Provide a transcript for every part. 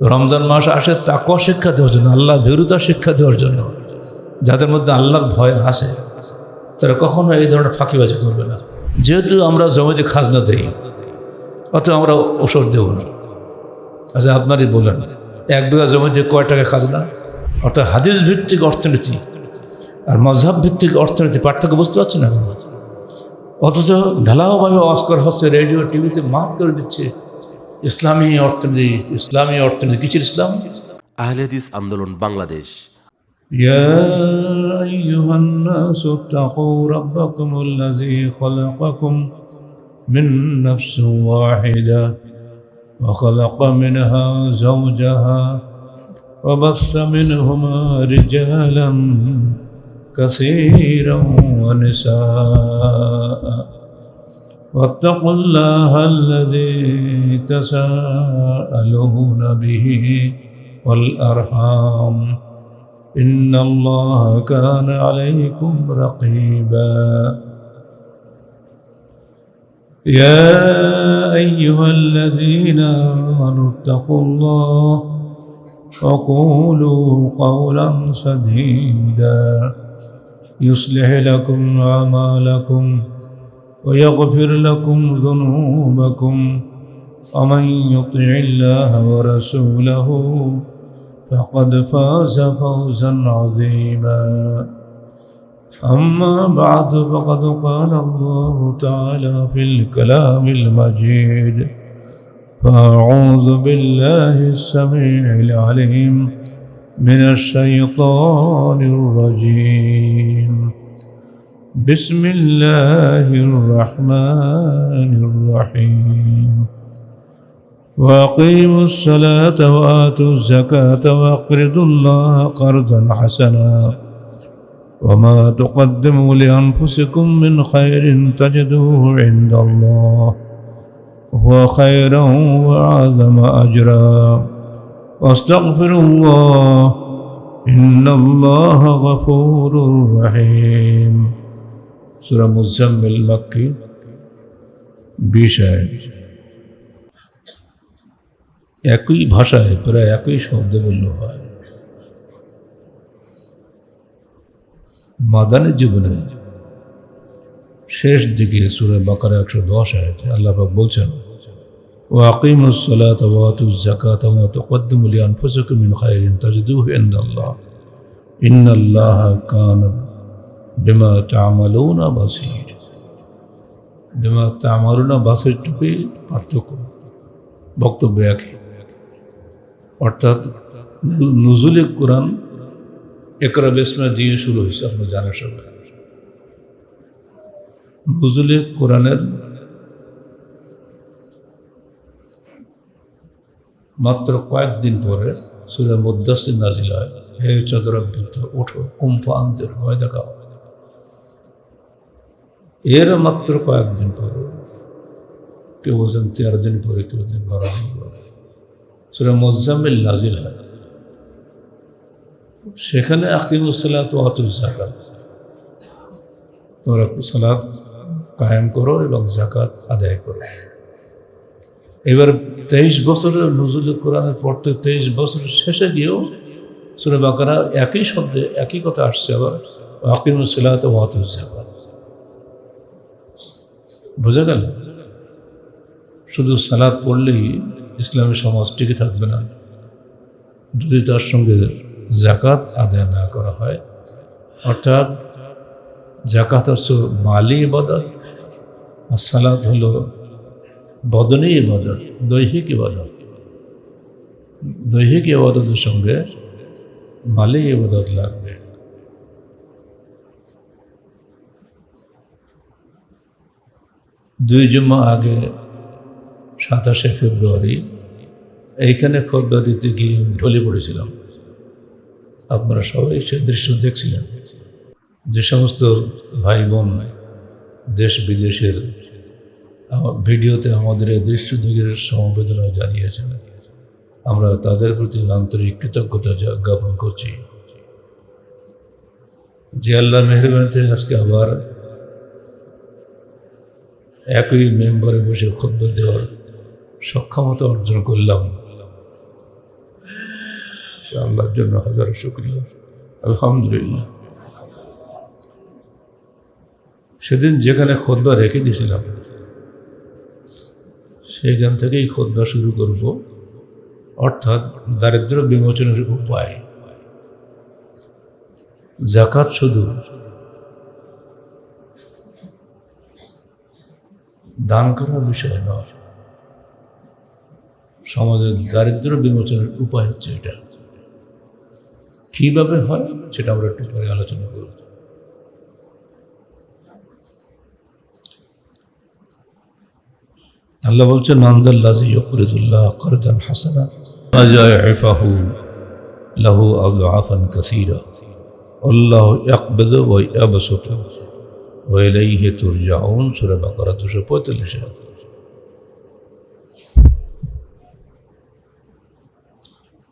রমজান মাস আসে তাকওয়া শিক্ষা দেওয়ার জন্য, আল্লাহ ভীরুতা শিক্ষা দেওয়ার জন্য। যাদের মধ্যে আল্লাহর ভয় আসে তারা কখনো এই ধরনের ফাঁকিবাজি করবে না। যেহেতু আমরা জমিতে খাজনা দেই, অত আমরা ওষুধ দেব না। আচ্ছা আপনারই বলেন, 1 বিঘা জমিতে কয় টাকা খাজনা? অর্থাৎ হাদিস ভিত্তিক অর্থনীতি আর মযহাব ভিত্তিক অর্থনীতি পার্থক্য বুঝতে পারছি না। অথচ ঢালাওভাবে ওয়াজ করা হচ্ছে, রেডিও টিভিতে মাত করে দিচ্ছে ইসলামী অর্থনীতি, ইসলামী অর্থনীতি। কিসের ইসলাম? আহলে হাদিস আন্দোলন বাংলাদেশ। يا أيها الناس اتقوا ربكم الذي خلقكم من نفس واحدة وخلق منها زوجها وبث منهما رجالا كثيرا ونساء واتقوا الله الذي تساءلون به والأرحام إن الله كان عليكم رقيبا يا أيها الذين آمنوا اتقوا الله وقولوا قولا سديدا يصلح لكم أعمالكم ويغفر لكم ذنوبكم ومن يطع الله ورسوله فقد فاز فوزا عظيما أما بعد فقد قال الله تعالى في الكلام المجيد فأعوذ بالله السميع العليم من الشيطان الرجيم بسم الله الرحمن الرحيم وأقيموا الصلاة وآتوا الزكاة وأقرضوا الله قرضا حسنا وما تقدموا لأنفسكم من خير تجدوه عند الله هو خيرا وأعظم أجرا واستغفروا الله إن الله غفور رحيم سورة মুজাম্মিল মক্কি 20 আয়াত। একই ভাষায় প্রায় একই শব্দ বলল হয়। মাদানী জীবনে শেষ দিকে সূরা বাকারা 110 আয়াতে আল্লাহ পাক বলছেন, ওয়া আকিমুস সালাতা ওয়া আতুজ যাকাতা ওয়া তুকদ্দিমু লিআনফুসিকুম মিন খায়রিন তাজিদুহু ইনদাল্লাহ ইন্নাল্লাহা কানা বিমা তা'মালুনা বাসীর। বিমা তা'মালুনা বাসীর টুকুই পার্থক্য, বক্তব্য একই। অর্থাৎ নুজুলে কোরআন ইকরা বিসমি দিয়ে শুরু হয়েছে, আপনারা জানেন সবাই। নুজুলে কোরআনের মাত্র কয়েকদিন পরে সূরা মুদ্দাসসির নাজিল হয়, হে চতুরবৃত্ত ওঠো, কুম ফাআনজির, ভয় দেখাও। এর মাত্র কয়েকদিন পরে, কেউ বলছেন 13 দিন পরে, কেউ বলছেন 12 দিন পরে সূরা মুজাম্মিল নাজিল হয়। সেখানে আকিমুস সালাত ওয়া আতুজ যাকাত, তোমরা সালাত কায়েম করো এবং যাকাত আদায় করো। এবার 23 বছরের নুজুলে কোরআনের পর থেকে 23 বছরের শেষে গিয়েও সূরা বাকারা একই শব্দে একই কথা আসছে, আবার আকিমুস সালাত ওয়া আতুজ যাকাত। বোঝা গেল? শুধু সালাত পড়লেই ইসলামী সমাজ টিকে থাকবে না, যদি তার সঙ্গে যাকাত আদায় না করা হয়। অর্থাৎ যাকাত হচ্ছে মালি ইবাদত, আর সালাত হলো বদনী ইবাদত, দৈহিক ইবাদত। দৈহিক ইবাদতের সঙ্গে মালি ইবাদত লাগবে। দুই জুম্মা আগে 27শে ফেব্রুয়ারি এইখানে খুতবা দিতে গিয়ে ঢলে পড়েছিলাম। আপনারা সবাই সে দৃশ্য দেখছিলেন। যে সমস্ত ভাই বোন দেশ বিদেশের ভিডিওতে আমাদের এই দৃশ্য দেখে সমবেদনা জানিয়েছেন, আমরা তাদের প্রতি আন্তরিক কৃতজ্ঞতা জ্ঞাপন করছি। যে আল্লাহ মেহেরবানিতে আজকে আবার একই মেম্বারে বসে খুতবা দেওয়ার সক্ষমতা অর্জন করলাম, সে আল্লাহর জন্য হাজারো শুকরিয়া। আলহামদুলিল্লাহ। সেদিন যেখানে খুতবা রেখে দিয়েছিলাম সেখান থেকেই খুতবা শুরু করব, অর্থাৎ দারিদ্র বিমোচনের উপায়। যাকাত শুধু দান করার বিষয় নয়, সমাজের দারিদ্র বিমোচনের উপায় হচ্ছে এটা। কিভাবে হয় সেটা আমরা একটু পরে আলোচনা করব। আল্লাহ বলছেন, মানদাল্লাযী ইউকরিদুল্লাহ কারদান হাসানা ফায়াযইফাহু লাহু আযআফান কাসীরা আল্লাহু ইয়াকবিদু ওয়া ইয়াবসুতু ওয়া ইলাইহি তুরজাউন। সূরা বাকারা 245।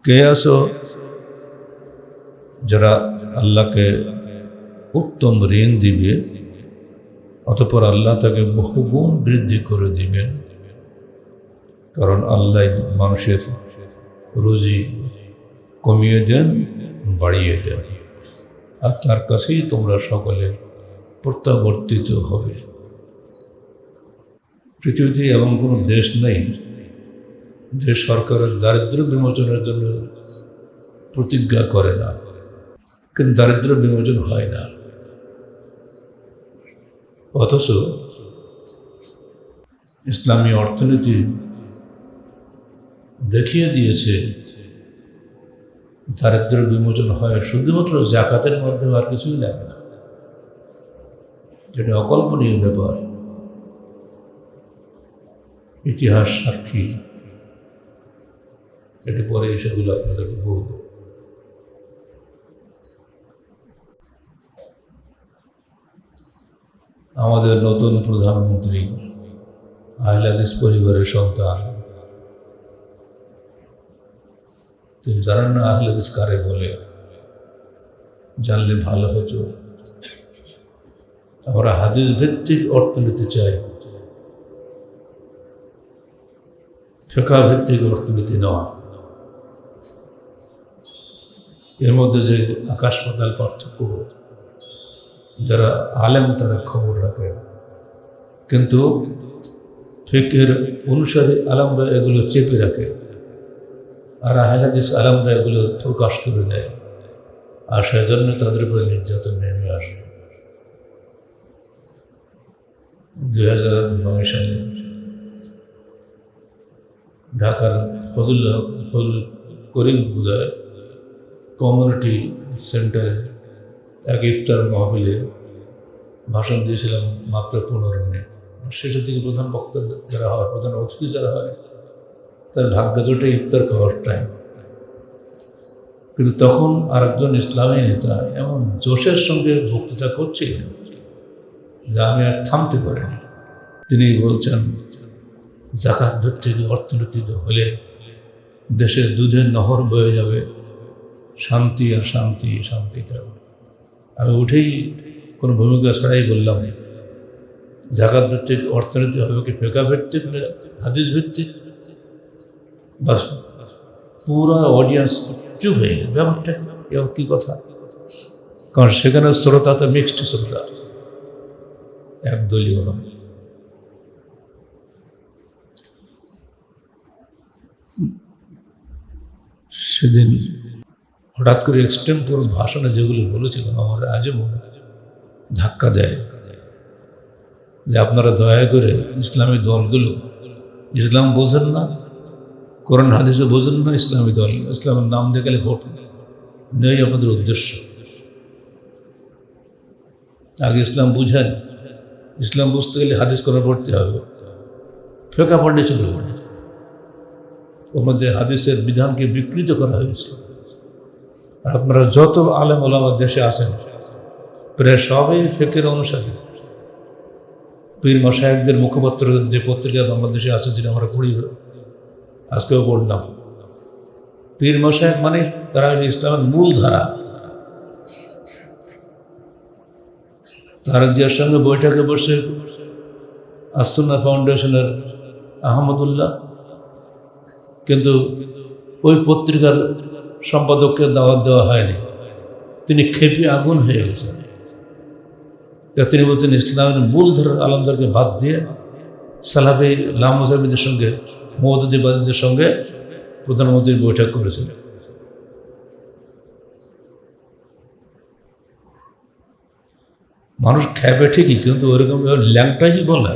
কে আছো যারা আল্লাহকে উত্তম ঋণ দিবে, অতঃপর আল্লাহ তাকে বহুগুণ বৃদ্ধি করে দিবেন, কারণ আল্লাহ মানুষের রুজি কমিয়ে দেন, বাড়িয়ে দেন, আর তার কাছেই তোমরা সকলে প্রত্যাবর্তিত হবে। পৃথিবীতে এমন কোনো দেশ নেই যে সরকারের দারিদ্র বিমোচনের জন্য প্রতিজ্ঞা করে না, কিন্তু দারিদ্র বিমোচন হয় না। অথচ ইসলামী অর্থনীতি দেখিয়ে দিয়েছে দারিদ্র বিমোচন হয় শুধুমাত্র যাকাতের মাধ্যমে, আর কিছুই লাগে না। যেটা অকল্পনীয় ব্যাপার, ইতিহাস সাক্ষী। এটি পরে সেগুলো আপনাদেরকে বলব। আমাদের নতুন প্রধানমন্ত্রী আহলে হাদিস পরিবারের সন্তান। তিনি জানেন না আহলে হাদিস কারে বলে? জানলে ভালো হতো। আমরা হাদিস ভিত্তিক অর্থনীতি চাই, ফিকহ ভিত্তিক অর্থনীতি নয়। এর মধ্যে যে আকাশ পাতাল পার্থক্য। যারা আলেম তারা খবর রাখে, কিন্তু ফিকহের অনুসারে আলেমরা এগুলো চেপে রাখে, আর আহলে হাদিস আলেমরা এগুলো প্রকাশ করে দেয়, আর সেজন্য তাদের উপরে নির্যাতন নেমে আসে। 2009 সালে ঢাকার ফজল করিম বোধহয় কমিউনিটি সেন্টারে এক ইফতার মাহফিলে ভাষণ দিয়েছিলাম মাত্র 15 মিনিট। শেষের দিকে প্রধান বক্তা যারা হয়, প্রধান অতিথি যারা হয়, তার ভাগ্য জোটে ইফতার খাওয়ার টাইম। কিন্তু তখন আরেকজন ইসলামী নেতা এমন জোশের সঙ্গে বক্তৃতা করছিলেন যা আমি আর থামতে পারিনি। তিনি বলছেন, যাকাত ভিত্তিক অর্থনীতি হলে দেশের দুধের নহর বয়ে যাবে, শান্তি আর শান্তি, শান্তি থাকবে। আমি উঠেই কোনো ভূমিকা ছাড়াই বললাম, যাকাত ভিত্তিক অর্থনীতি হবে কি ফিকহ ভিত্তিক, হাদিস ভিত্তিক? বাস পুরো অডিয়েন্স চুপ হয়ে গেল। ব্যাপারটা এবার কী কথা? কারণ সেখানে শ্রোতা তো মিক্সড শ্রোতা, একদলীয় নয়। সেদিন হঠাৎ করে এক্সটেম্পোর ভাষণে যেগুলো বলেছিলাম আমার আজও মনে ধাক্কা দেয়, যে আপনারা দয়া করে ইসলামী দলগুলো, ইসলাম বোঝেন না, কোরআন হাদিসে বোঝেন না, ইসলামী দল, ইসলামের নাম দিয়ে গেলে ভোট নেই আমাদের উদ্দেশ্য। আগে ইসলাম বুঝেন। ইসলাম বুঝতে গেলে হাদিস কোরআন পড়তে হবে, ফিকহ পড়লে চলবে না। ওর মধ্যে হাদিসের বিধানকে বিকৃত করা হয়েছে। আর আপনারা যত আলেম ওলামা দেশে আছেন প্রায় সবই ফিকহের অনুসারী। পীর মাশায়েখদের মুখপাত্র যে পত্রিকা বাংলাদেশে আছে, যেটা আমরা পড়ি, আজকেও পড়লাম, পীর মাশায়েখ মানে তারা ইসলামের মূল ধারা। তারেক জিয়ার সঙ্গে বৈঠকে বসে আস-সুন্নাহ ফাউন্ডেশনের আহমদুল্লাহ, কিন্তু ওই পত্রিকার সম্পাদককে দাওয়াত দেওয়া হয়নি, তিনি ক্ষেপে আগুন হয়ে গেছেন। তা তিনি বলছেন ইসলামের মূলধারার আলমদারকে বাদ দিয়ে সালাফি লামুজাবিদের সঙ্গে মওদুদিবাদীদের সঙ্গে প্রধানমন্ত্রীর বৈঠক করেছেন। মানুষ খেপে ঠিকই, কিন্তু ওইরকম ল্যাংটাই বলে।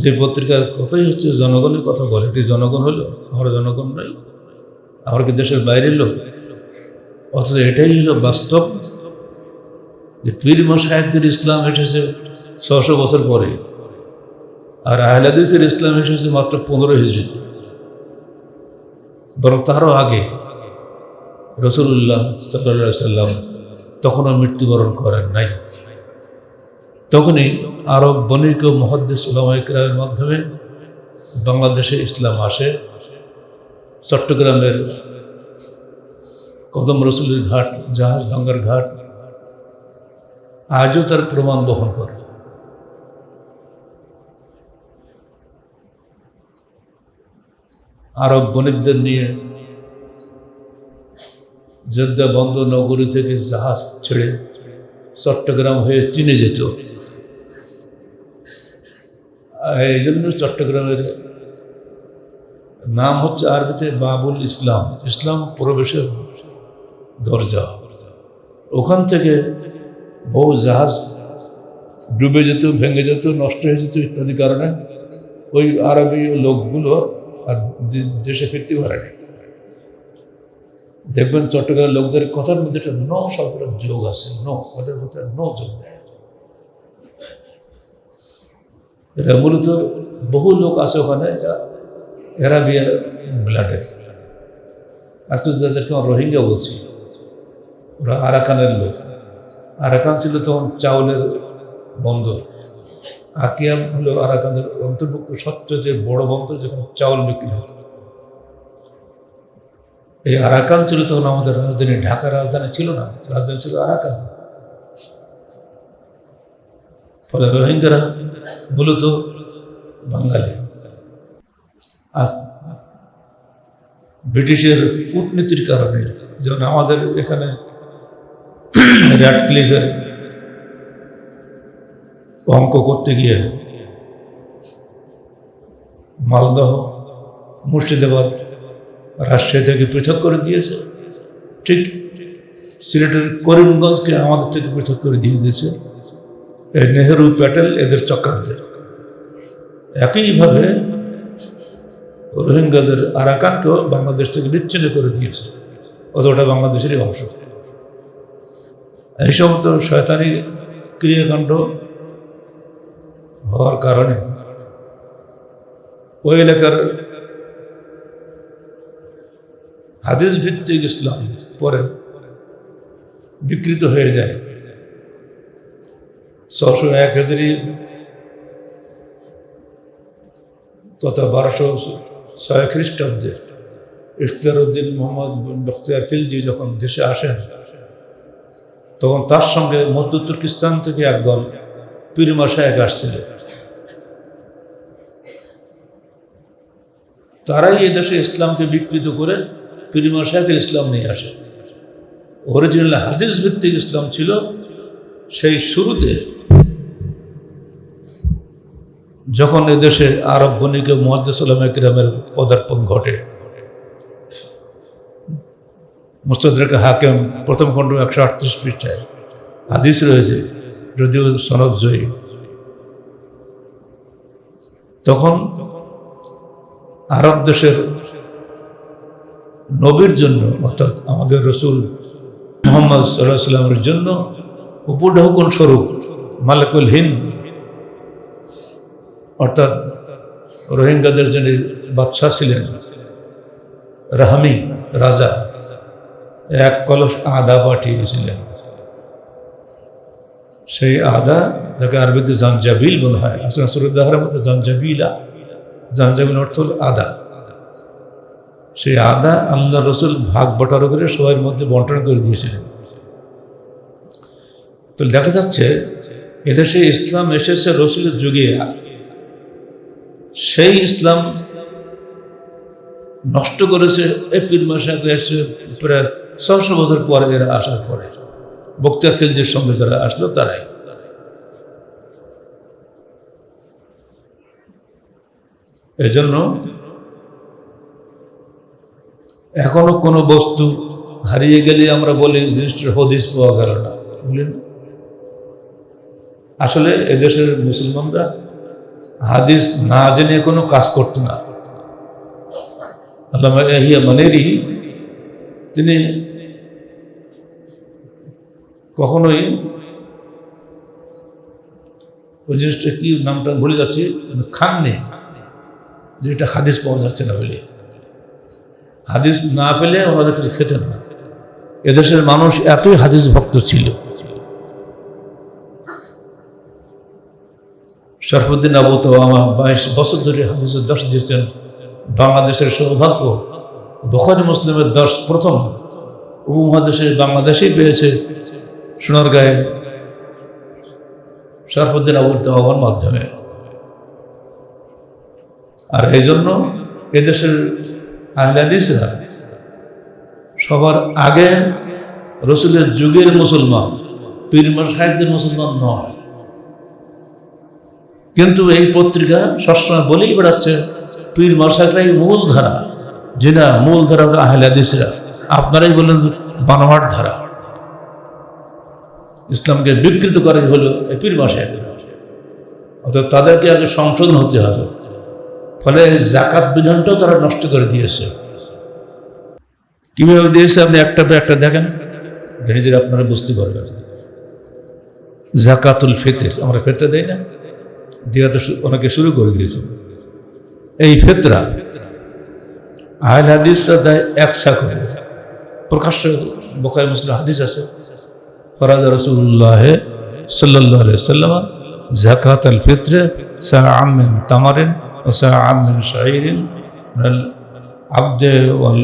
যে পত্রিকার কথাই হচ্ছে জনগণের কথা বলে, এটি জনগণ হলো, আমরা জনগণ নই, আমরা কি দেশের বাইরের লোক? অথচ এটাই হলো বাস্তব যে পীর মাশায়েখদের ইসলাম এসেছে 600 বছর পরে, আর আহলে হাদিসের ইসলাম এসেছে মাত্র 15 হিজরিতে। বরং তারও আগে রাসূলুল্লাহ সাল্লাল্লাহু আলাইহি সাল্লাম তখনও মৃত্যুবরণ করেন নাই। তখনই আরব বণিক ও মুহাদ্দিস উলামায়ে কেরামের মাধ্যমে বাংলাদেশে ইসলাম আসে। চট্টগ্রামের কদম রসুলের ঘাট, জাহাজ ভাঙ্গার ঘাট আজও তার প্রমাণ বহন করে। আরব বণিকদের নিয়ে জেদ্দা বন্দর নগরী থেকে জাহাজ ছেড়ে চট্টগ্রাম হয়ে চীনে যেত। এই জন্য চট্টগ্রামের নাম হচ্ছে আরবিতে বাবুল ইসলাম, ইসলাম প্রবেশের দরজা। ওখান থেকে বহু জাহাজ ডুবে যেত, ভেঙে যেত, নষ্ট হয়ে যেত ইত্যাদি কারণে ওই আরবি লোকগুলো আর দেশে ফিরতে পারেনি। দেখবেন চট্টগ্রামের লোকদের কথার মধ্যে একটা ন শব্দের যোগ আছে, ওদের মধ্যে যোগ দেয়। এরা মূলত বহু লোক আছে ওখানে অ্যারাবিয়া ব্লাডের। আজকে যাদেরকে আমরা রোহিঙ্গা বলছি, ওরা আরাকানের লোক। আরাকান ছিল তখন চাউলের বন্দর। আকিয়াম হলো আরাকানের অন্তর্ভুক্ত সবচেয়ে বড় বন্দর, যেখানে চাউল বিক্রি হতো। এই আরাকান ছিল তখন আমাদের রাজধানী। ঢাকা রাজধানী ছিল না, রাজধানী ছিল আরাকান। ফলে রোহিঙ্গারা মূলত বাঙালি। আজ ব্রিটিশের কূটনীতির কারণে, যেমন আমাদের এখানে র্যাডক্লিফের অঙ্ক করতে গিয়ে মালদহ, মুর্শিদাবাদ, রাজশাহী থেকে পৃথক করে দিয়েছে, ঠিক সিলেটের করিমগঞ্জকে আমাদের থেকে পৃথক করে দিয়ে দিয়েছে এই নেহেরু প্যাটেল এদের চক্রান্তে। একইভাবে রোহিঙ্গাদের আরাকানকেও বাংলাদেশ থেকে বিচ্ছিন্ন করে দিয়েছে, অতটা বাংলাদেশেরই অংশ। এই সমস্ত শয়তানি ক্রিয়াকাণ্ড হওয়ার কারণে ওই এলাকার হাদিস ভিত্তিক ইসলাম পরে বিকৃত হয়ে যায়। 601 হিজরি তথা 1206 খ্রিস্টাব্দে ইখতিয়ারউদ্দিন মোহাম্মদ বিন বখতিয়ার খিলজি যখন দেশে আসেন, তখন তার সঙ্গে মধ্য তুর্কিস্তান থেকে একদল পীর মাশায়েখ আসছিল। তারাই এই দেশে ইসলামকে বিকৃত করে পীর মাশায়েখের ইসলাম নিয়ে আসে। অরিজিনাল হাদিস ভিত্তিক ইসলাম ছিল সেই শুরুতে, যখন এদেশে আরব বণিক মুহাদ্দিস উলামায়ে কেরামের পদার্পণ ঘটে। মুস্তাদরাক হাকিম প্রথম খণ্ড 138 পৃষ্ঠায় হাদিস রয়েছে, যদিও সনদ জয়ী। তখন আরব দেশের নবীর জন্য, অর্থাৎ আমাদের রসুল মুহাম্মদ সাল্লাল্লাহু আলাইহি ওয়াসাল্লামের জন্য উপঢৌকন স্বরূপ মালিকুল হিন্দ, অর্থাৎ রোহিঙ্গাদের জন্য বাদশাহ ছিলেন রাহমি রাজা, এক কলস আদা পাঠিয়েছিলেন। সেই আদা, যাকে আরবিতে জানজাবিল বলা হয়, আসলে সুরুদ্দাহরের মধ্যে জানজাবিলা, জানজাবিল অর্থ হল আদা। সেই আদা আল্লাহ রসুল ভাগ বটার করে সবার মধ্যে বন্টন করে দিয়েছিলেন। তো দেখা যাচ্ছে এদেশে ইসলাম এসেছে রসুলের যুগে। সেই ইসলাম নষ্ট করেছে এই পীর মাসায়েখ এসে প্রায় 600 বছর পরে এরা আসার পরে বক্তিয়ার খিলজির সঙ্গে যারা আসলো তারাই। এজন্য এখনো কোনো বস্তু হারিয়ে গেলে আমরা বলি জিনিসটার হদিস পাওয়া গেল না, বলি না। আসলে এদেশের মুসলমানরা হাদিস না জেনে কোনো কাজ করতো না। আল্লামা ইয়াহিয়া মানেরি তিনি কখনোই ওই জিনিসটা কি নামটা ভুলে যাচ্ছি, খাননি যেটা হাদিস পাওয়া যাচ্ছে না বলে, হাদিস না পেলে ওনাদের কিছু খেতেন না। এদেশের মানুষ এতই হাদিস ভক্ত ছিল। শরফুদ্দিন আবু তাওয়ামা 22 বছর ধরে হাদিসের দর্শ দিয়েছেন। বাংলাদেশের সৌভাগ্য, বুখারী মুসলিমের দর্শ প্রথম উপমহাদেশে বাংলাদেশেই পেয়েছে সোনারগাঁয়ে শরফুদ্দিন আবু তাওয়ামার মাধ্যমে। আর এই জন্য এদেশের আহলে হাদিসরা সবার আগে রসুলের যুগের মুসলমান, পীর মাশায়েখদের মুসলমান নয়। কিন্তু এই পত্রিকা সবসময় বলেই বেড়াচ্ছে পীর মাশায়েখরাই মূল ধারা, যে না মূল ধারা হলো আহলে হাদিসরা, আপনারাই বলেন বানোয়াট ধারা। ইসলামকে বিকৃত করে হলো এই পীর মাশায়েখরা, অর্থাৎ তাদেরকে আগে সংশোধন হতে হবে। ফলে যাকাত বিধানটাও তারা নষ্ট করে দিয়েছে। কিভাবে দিয়েছে আপনি একটা পর একটা দেখেন, নিজের আপনারা বুঝতে পারবেন। যাকাতুল ফিতর, আমরা ফিতরা দেই না, দিয়া তো অনেকে শুরু করে দিয়েছে। এই ফিতরা আহলে হাদিসরা দেয় একসা করে, প্রকাশ্য বুখারী মুসলিম হাদিস আছে, ফরাজা রাসূলুল্লাহ সাল্লাল্লাহু আলাইহি ওয়াসাল্লাম যাকাতুল ফিতর সাআম মিন তামারিন ওয়া সাআম মিন শাঈরিন মিনাল আবদ ওয়াল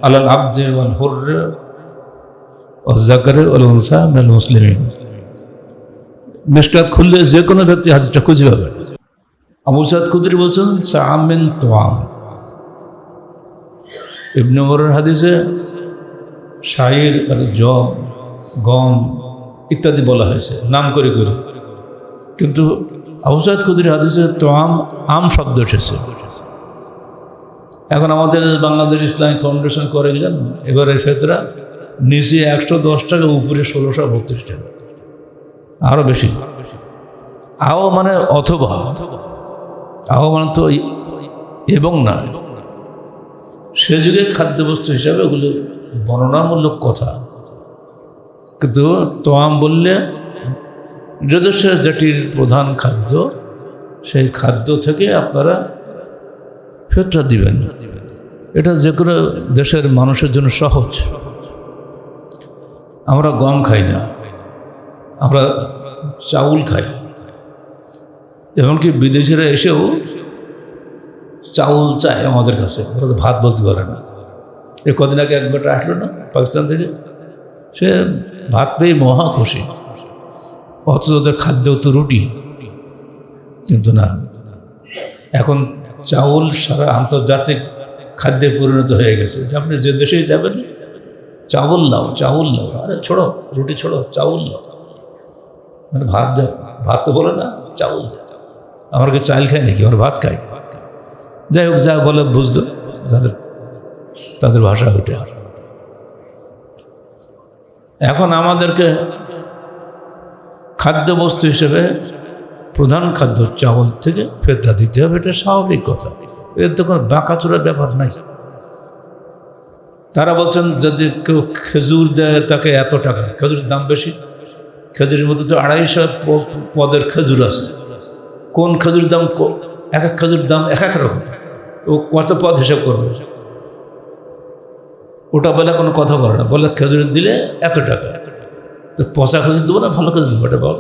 আলাল আবদ ওয়াল হুরর ওয়াল যাকার ওয়াল উনসা মিনাল মুসলিমিন। মিশকাত খুললে যে কোনো ব্যক্তি হাদিসটা খুঁজে পাবে। আবু সাঈদ খুদরি বলছেন সাআম মিন তোয়াম। ইবনে ওমরের হাদিসে শাইর আর জব, গম ইত্যাদি বলা হয়েছে নাম করে করে, কিন্তু আবু সাঈদ খুদরির হাদিসে তোয়াম আম শব্দ এসেছে। এখন আমাদের বাংলাদেশ ইসলামিক ফাউন্ডেশন করে গেলেন, এবারে ফিতরা নিচে 110 টাকা, উপরে 1632 টাকা, আরো বেশি। আও মানে অথবা, আও মানে তো এবং না, সে যুগের খাদ্যবস্তু হিসাবে ওগুলো বর্ণনামূলক কথা। কিন্তু তোয়াম বললে দেশের যেটির প্রধান খাদ্য, সেই খাদ্য থেকে আপনারা ফিতরা দিবেন। এটা যে কোনো দেশের মানুষের জন্য সহজ। আমরা গম খাই না, আমরা চাউল খাই। এমনকি বিদেশিরা এসেও চাউল চায় আমাদের কাছে, ওরা তো ভাত বলতে পারে না। এই কদিন আগে এক বেটা আসলো না পাকিস্তান থেকে, সে ভাত পেয়ে মহা খুশি, অথচ ওদের খাদ্য তো রুটি। কিন্তু না, এখন চাউল সারা আন্তর্জাতিক খাদ্যে পরিণত হয়ে গেছে। যে আপনি যে দেশেই যাবেন চাউল লাও, চাউল লাও, আরে ছোড়ো রুটি, ছোড়ো চাউল লাও, মানে ভাত দাও। ভাত তো বলে না, চাউল দেয়। আমরা কি চাল খাই নাকি, আমরা ভাত খাই। যাই হোক, যা বলে বুঝলো, তাদের ভাষা ওইটা। এখন আমাদেরকে খাদ্যবস্তু হিসেবে প্রধান খাদ্য চাউল থেকে ফিতরা দিতে হবে, এটা স্বাভাবিক কথা। এর তো কোনো বাঁকাচোরার ব্যাপার নাই। তারা বলছেন যদি কেউ খেজুর দেয় তাকে এত টাকা, খেজুরের দাম বেশি। খেজুরের মধ্যে তো 250 পদের খেজুর আছে। কোন খেজুরের দাম, এক এক খেজুরের দাম এক এক রকম, ও কত পদ হিসাব করবে? ওটা বলে কোনো কথা বলে না, বলে খেজুর দিলে এত টাকা। তো পচা খেজুর দেবো না ভালো খেজুর দেবো, এটা বল।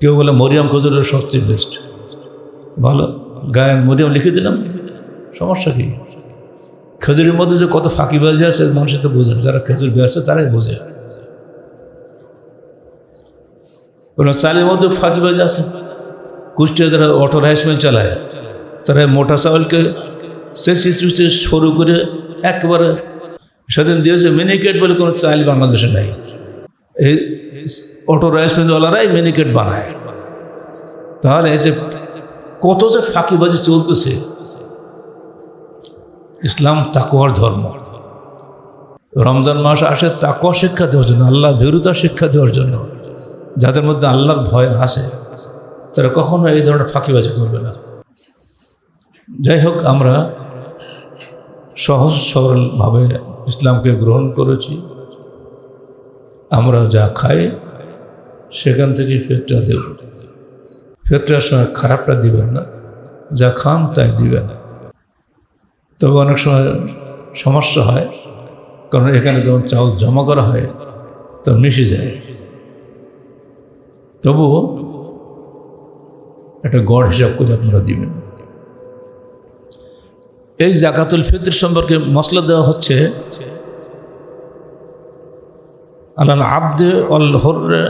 কেউ বলে মরিয়াম খেজুরের সবচেয়ে বেস্ট, ভালো গায়ে মরিয়াম লিখে দিলাম, সমস্যা কি? খেজুরের মধ্যে যে কত ফাঁকিবাজি আছে মানুষের তো বোঝে, যারা খেজুর বেছে তারাই বোঝে। চালের মধ্যে ফাঁকিবাজি আছে। কুষ্টিয়া যারা অটো রাইস মিল চালায়, তারা মোটা চাউলকে সে শিশুতে শুরু করে একেবারে সেদিন দিয়েছে মিনিকেট বলে কোনো চাইল বাংলাদেশে নাই। এই অটো রাইসমিলওয়ালারাই মিনিকেট বানায়। তাহলে এই যে কত যে ফাঁকিবাজি চলতেছে। ইসলাম তাকওয়ার ধর্ম। রমজান মাস আসে তাকওয়া শিক্ষা দেওয়ার জন্য, আল্লাহ ভীরুতা শিক্ষা দেওয়ার জন্য। যাদের মধ্যে আল্লাহর ভয় আসে তারা কখনো এই ধরনের ফাঁকিবাজি করবে না। যাই হোক, আমরা সহজ সরলভাবে ইসলামকে গ্রহণ করেছি। আমরা যা খাই সেখান থেকেই ফিতরা দেব। ফিতরার সময় খারাপটা দিবেন না, যা খান তাই দিবেন। তবে অনেক সময় সমস্যা হয়, কারণ এখানে যখন চাউল জমা করা হয় তখন মিশে যায়। তবুও একটা গড় হিসাব করে আপনারা দিবেন। এই জাকাতুল ফিতর সম্পর্কে মসলা দেওয়া হচ্ছে আলাল আবদে অল হররে,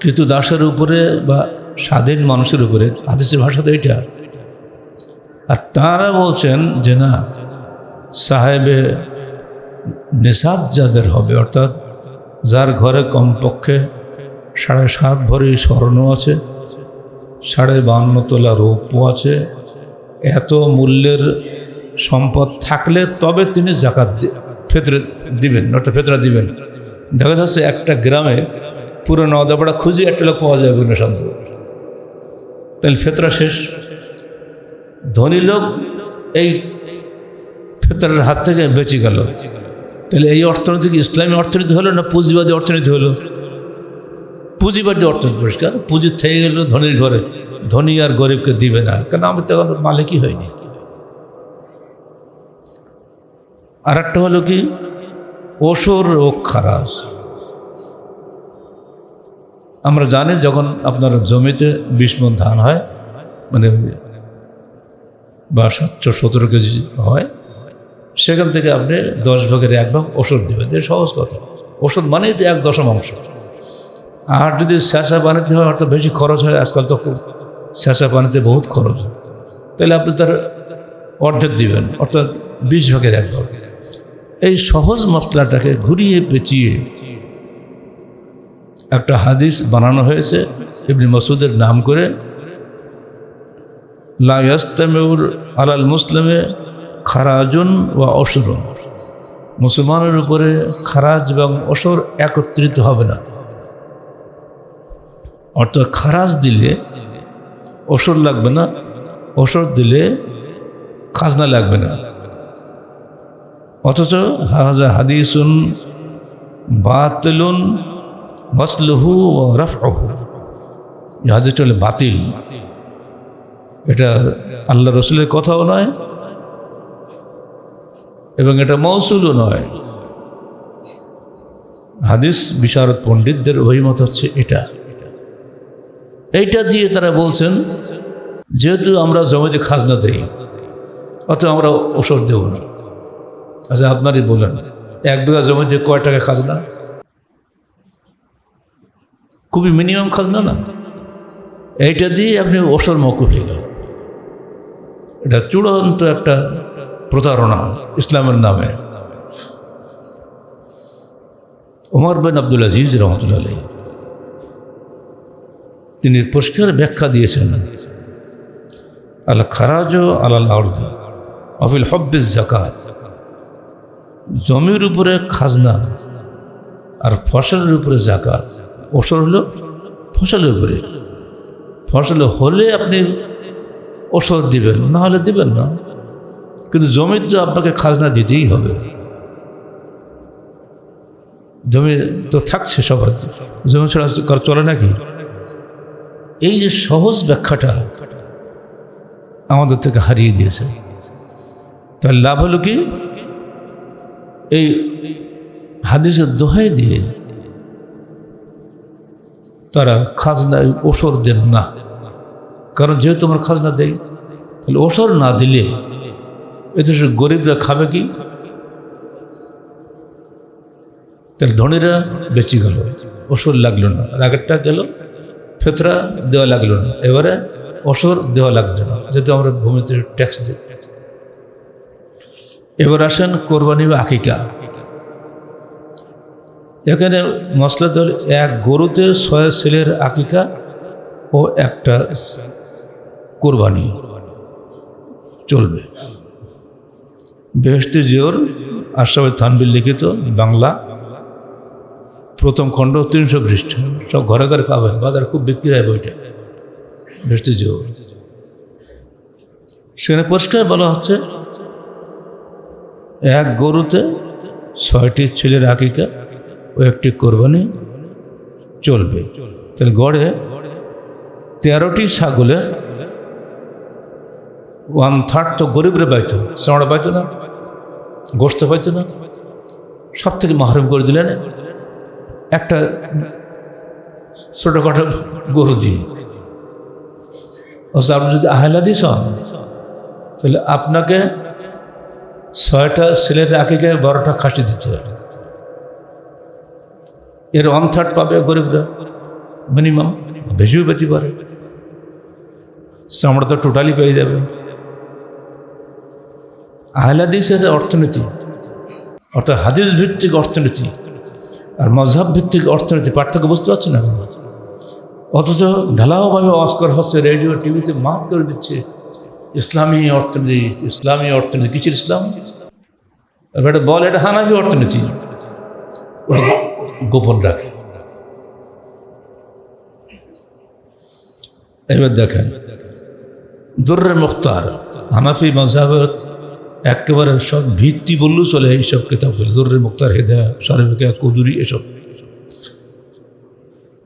কৃত দাসের উপরে বা স্বাধীন মানুষের উপরে। হাদিসের ভাষাতে এটা। আর তারা বলছেন যে না, সাহেবে নিসাব যাদের হবে, অর্থাৎ যার ঘরে কমপক্ষে 7.5 ভরি স্বর্ণ আছে, 52.5 তোলা রৌপ্য আছে, এত মূল্যের সম্পদ থাকলে তবে তিনি জাকাত ফিতরা দিবেন, অর্থাৎ ফিতরা দিবেন। দেখা যাচ্ছে একটা গ্রামে পুরো নদাপাড়া খুঁজে একটা লোক পাওয়া যাবে না শান্ত, তাহলে ফিতরা শেষ। ধনী লোক এই ফিতরার হাত থেকে বেঁচে গেল। তাহলে এই অর্থনীতি কি ইসলামী অর্থনীতি হলো না পুঁজিবাদী অর্থনীতি হলো? পুঁজিবাদী অর্থনীতি পরিষ্কার। পুঁজি থেকে গেল ধনীর ঘরে, ধনী আর গরিবকে দিবে না, কেন আমি তো এখন মালিকই হয়নি। আর একটা হলো কি ওসর ও খারাজ। আমরা জানি যখন আপনার জমিতে 20 মণ ধান হয়, মানে বা 717 কেজি হয়, সেখান থেকে আপনি 10 ভাগের 1 ভাগ ওষুধ দেবেন। এই সহজ কথা। ওষুধ মানেই তো 1/10 আর যদি স্যাঁচা পানিতে হয়, অর্থাৎ বেশি খরচ হয়, আজকাল তো স্যাঁচা পানিতে বহুত খরচ, তাহলে আপনি তার অর্ধেক দিবেন, অর্থাৎ 20 ভাগের 1 ভাগ। এই সহজ মশলাটাকে ঘুরিয়ে পেঁচিয়ে একটা হাদিস বানানো হয়েছে ইবনে মাসউদের নাম করে, লা ইয়াস্তামিউর আলাল মুসলিমে খারাজুন ওয়া অসরুন। মুসলমানের উপরে খারাজ এবং অসর একত্রিত হবে না। অর্থাৎ খারাজ দিলে অসর লাগবে না, অসর দিলে খাজনা লাগবে না। অথচ হাযা হাদিসুন বাতিলুন মাসলুহু ওয়া রাফউহু। এই হাদিসটা হলো বাতিল। এটা আল্লাহ রসুলের কথাও নয় এবং এটা মৌসুলও নয়। হাদিস বিশারদ পণ্ডিতদের অভিমত হচ্ছে এটা। এইটা দিয়ে তারা বলছেন যেহেতু আমরা জমিতে খাজনা দেই, অথবা আমরা ওষুধ দেব না। আচ্ছা, আপনারই বলেন 1 বিঘা জমিতে কয় টাকা খাজনা? খুবই মিনিমাম খাজনা না? এইটা দিয়ে আপনি ওষুধ মওকুফ হয়ে গেল। এটা চূড়ান্ত একটা প্রতারণা ইসলামের নামে। ওমর বিন আব্দুল আজিজ রহমতুল্লাহ আলাইহি তিনি পরিষ্কার ব্যাখ্যা দিয়েছেন, আল খারাজ আলাল আরদ অফিল হব্বিজ জাকাত। জমির উপরে খাজনা আর ফসলের উপরে জাকাত। ওষুধ হলো ফসলের উপরে। ফসল হলে আপনি ওষুধ দিবেন, না হলে দিবেন না। কিন্তু জমির তো আপনাকে খাজনা দিতেই হবে। জমি তো থাকছে সবার, জমি ছাড়া চলে নাকি? এই যে সহজ ব্যাখ্যাটা আমাদের থেকে হারিয়ে দিয়েছে। তার লাভ হলো কি, এই হাদিসের দোহাই দিয়ে তারা খাজনা ওষর দেন না। কারণ যেহেতু আমরা খাজনা দেই, তাহলে ওষর না দিলে এদেশের গরিবরা খাবে কি? তাহলে ধনীরা বেঁচে গেল, ওষর লাগলো না। আর আগেরটা গেল, ফিতরা দেওয়া লাগলো না। এবারে ওষর দেওয়া লাগলো না, যেহেতু আমরা ভূমিতে ট্যাক্স দিই। এবার আসেন কোরবানি বা আকিকা। এখানে মশলা হল এক গরুতে 6 ছেলের আকিকা ও একটা কোরবানি চলবে। বেহেশতি জিওর আশরাফে থানভীর লিখিত বাংলা, প্রথম খণ্ড, 300 পৃষ্ঠ, সব ঘরে ঘরে পাবেন, বাজারে খুব বিক্রি হয় বইটা, বেহেশতি জিওর। সেখানে পরিষ্কার বলা হচ্ছে এক গরুতে 6টি ছেলের আকিকা ও একটি কোরবানি চলবে। তাহলে গড়ে 13টি ছাগলের 1/3 তো গরিবরা পাইত, চামড়া পাইত না, গোস্ত পাইত না, সব থেকে মাহরুম করে দিলেন একটা ছোটোখাটো গরু দিয়ে। অথচ আপনি যদি আহলাদিস হন তাহলে আপনাকে 6টা ছেলের আকিকে 12টা খাসি দিতে হবে। এর 1/3 পাবে গরিবরা মিনিমাম, বেশিও পেতে পারে, চামড়া তো টোটালি পেয়ে যাবে। আহলাদিসের অর্থনীতি অর্থাৎ হাদিস ভিত্তিক অর্থনীতি আর মযহাব ভিত্তিক অর্থনীতি পার্থক্য বুঝতে পারছেন না। অথচ ঢালাওভাবে আওয়াজ করা হচ্ছে, রেডিও টিভিতে মাত করে দিচ্ছে ইসলামী অর্থনীতি, ইসলামী অর্থনীতি। কিসের ইসলাম? এটা বল এটা হানাফি অর্থনীতি, ওটা গোপন রাখে। এবার দেখেন দুররে মুখতার, হানাফি মযহাবের একেবারে সব ভিত্তি বললেও চলে, এইসব কিতাব চলে, দুররে মুখতার, হেদায়া, শরীফিকা, কুদুরি, এসব।